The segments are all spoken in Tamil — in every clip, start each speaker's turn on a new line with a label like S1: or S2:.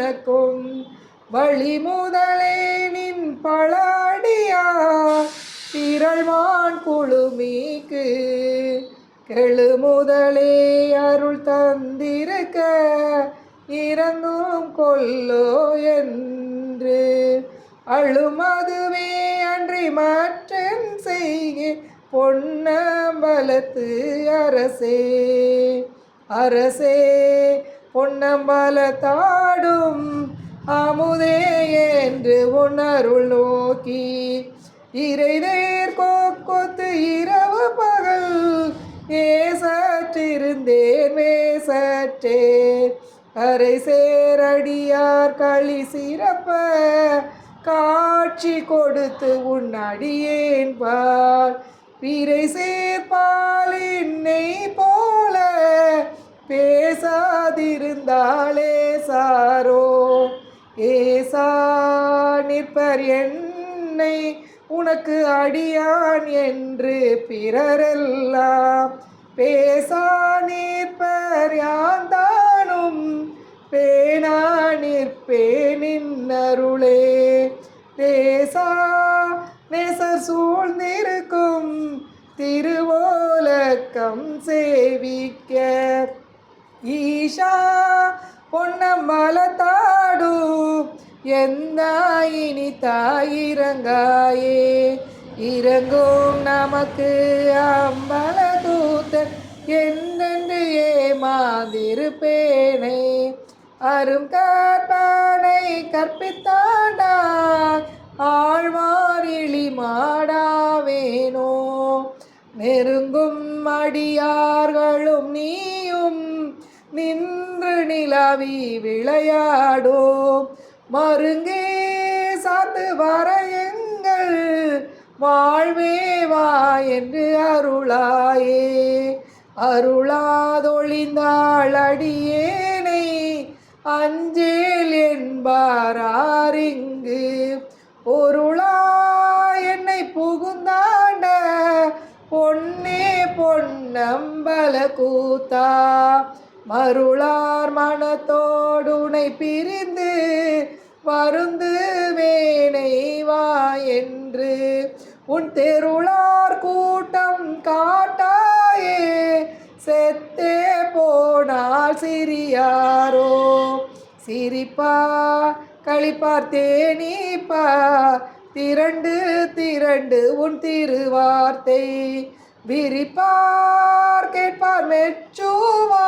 S1: எனக்கும் வழி முதலே நின் பழாடியார் திரள்வான் குழுமிக்கு கெழு முதலே அருள் தந்திருக்க இறங்கும் கொல்லோ என்று அழுமதுவே அன்றி மற்றன் செய்கே பொன்னம்பலத்து அரசே அரசே பொன்னம்பலத்தாடும் அமுதே என்று உன்னருள் நோக்கி இறைநேர் கொத்து இரவு பகல் ஏசற்றிருந்தேன் மேசற்றேன் அரை சேரடியார் களி சிறப்ப காட்சி கொடுத்து உன் அடியேன் பார் பிறை சேர்பாலின் நெய் போல பேசாதிருந்தாளே சாரோ ஏசா நிற்பர் என்னை உனக்கு அடியான் என்று பிறரெல்லாம் பேசா நிற்பர் யான் தானும் பேனா நிற்பேனின் அருளே தேசா நேசர் சூழ்ந்திருக்கும் திருவோலக்கம் சேவிக்க ஈஷா பொன்னம்பலத்தாடும் எந்தாயினி தாயிரங்காயே இறங்கும் நமக்கு அம்பல தூத்தன் என்னென்று ஏமாந்திருப்பேனே அரும் கற்பனை கற்பித்தாண்டாய் ஆழ்வாரிளி மாடாவேனோ நெருங்கும் அடியார்களும் நீயும் நின்று நிலவி விளையாடும் மருங்கே சார்ந்து வர எங்கள் வாழ்வே வா என்று அருளாயே அருளாதொழிந்தாள் அடியேனை அஞ்சேல் என்பாரிங்கு பொருளா என்னை புகுந்தாண்ட பொன்னே பொன்னம்பல கூத்தா மருளார் மனத்தோடுனை பிரிந்து வருந்து வேனை வா என்று உன் தெருளார் கூட்டம் காட்டாயே செத்தே போனால் சிறியாரோ சிரிப்பா களிப்பார் தேனிப்பா திரண்டு திரண்டு உன் திருவார்த்தை விரிப்பார் கேட்பார் மெச்சுவா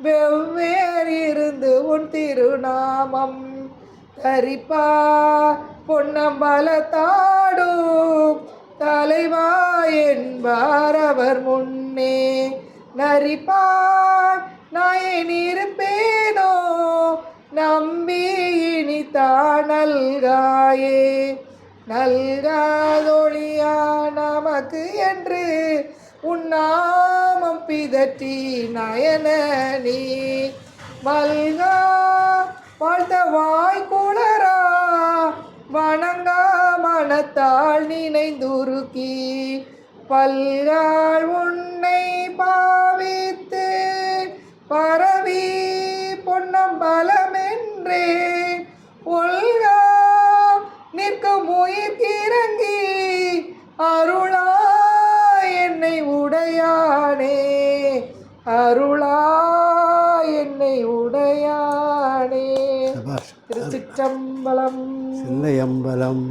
S1: வெவ்வேறு இருந்து உன் திருநாமம் தரிப்பா பொன்னம்பலத்தாடும் தலைவா என்பார் அவர் முன்னே நரிப்பார் நாயன் இருப்பேனோ நம்பி இனித்தான் நல்காயே நல்காதொழியா நமக்கு என்று உன்னாமம் பிதற்றி நயன நீ மல்கா வாழ்த்த வாய்க்குளரா வணங்கா மனத்தால் நினைந்துருக்கி பல்கால் உன்னை பாவித்து பரவி பொன்னம்பலமென்றே ஒல்கா நிற்கும் உயிர்க்கிறங்கி அருளா என்னை உடையானே அருளா என்னை உடையானே திருச்சிற்றம்பலம்
S2: சின்னையம்பலம்.